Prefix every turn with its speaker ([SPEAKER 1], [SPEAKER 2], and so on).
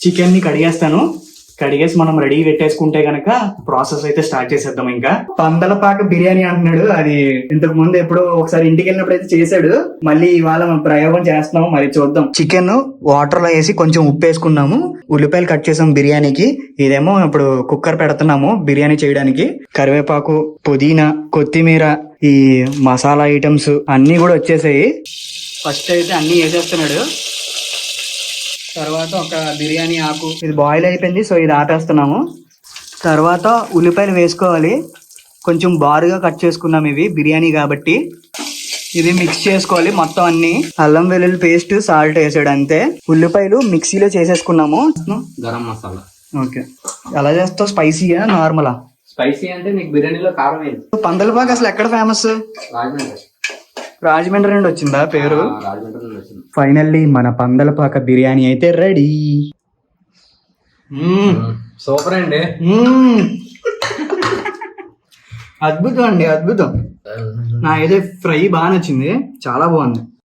[SPEAKER 1] Chicken ని కడిగేస్తాను. కడిగేసి మనం రెడీ పెట్టేసుకుంటే గనక ప్రాసెస్ అయితే స్టార్ట్ చేసేద్దాం. ఇంకా పందలపాక బిర్యానీ అంటున్నాడు. అది ఇంతకు ముందు ఎప్పుడో ఒకసారి ఇంటికి వెళ్ళినప్పుడు అయితే చేశాడు. మళ్ళీ ఇవాళ మనం ప్రయోగం చేస్తున్నాము. మరి చూద్దాం. చికెన్ వాటర్ లో వేసి కొంచెం ఉప్పు వేసుకున్నాము. ఉల్లిపాయలు కట్ చేసాం బిర్యానీకి. ఇదేమో ఇప్పుడు కుక్కర్ పెడుతున్నాము బిర్యానీ చేయడానికి. కరివేపాకు, పుదీనా, కొత్తిమీర, ఈ మసాలా ఐటమ్స్ అన్ని కూడా వచ్చేసాయి. ఫస్ట్ అయితే అన్ని వేసేస్తున్నాడు. తర్వాత ఒక బిర్యానీ ఆకు, ఇది బాయిల్ అయిపోయింది, సో ఇది ఆపేస్తున్నాము. తర్వాత ఉల్లిపాయలు వేసుకోవాలి. కొంచెం బారుగా కట్ చేసుకున్నాం ఇవి బిర్యానీ కాబట్టి. ఇది మిక్స్ చేసుకోవాలి మొత్తం అన్ని. అల్లం వెల్లుల్లి పేస్ట్, సాల్ట్ వేసాడు అంతే. ఉల్లిపాయలు మిక్సీలో చేసేసుకున్నాము.
[SPEAKER 2] గరం మసాలా.
[SPEAKER 1] ఓకే, ఎలా చేస్తావు? స్పైసీయా నార్మలా?
[SPEAKER 2] స్పైసీ అంటే నీకు బిర్యానీలో కారం ఏంటి?
[SPEAKER 1] పందలపాక అసలు ఎక్కడ ఫేమస్? రాజమండ్రి నుండి వచ్చిందా పేరు? ఫైనల్లీ మన పందలపాక బిర్యానీ అయితే రెడీ.
[SPEAKER 2] సూపర్ అండి.
[SPEAKER 1] అద్భుతం అండి, అద్భుతం. నాకైతే ఫ్రై బాగా నచ్చింది, చాలా బాగుంది.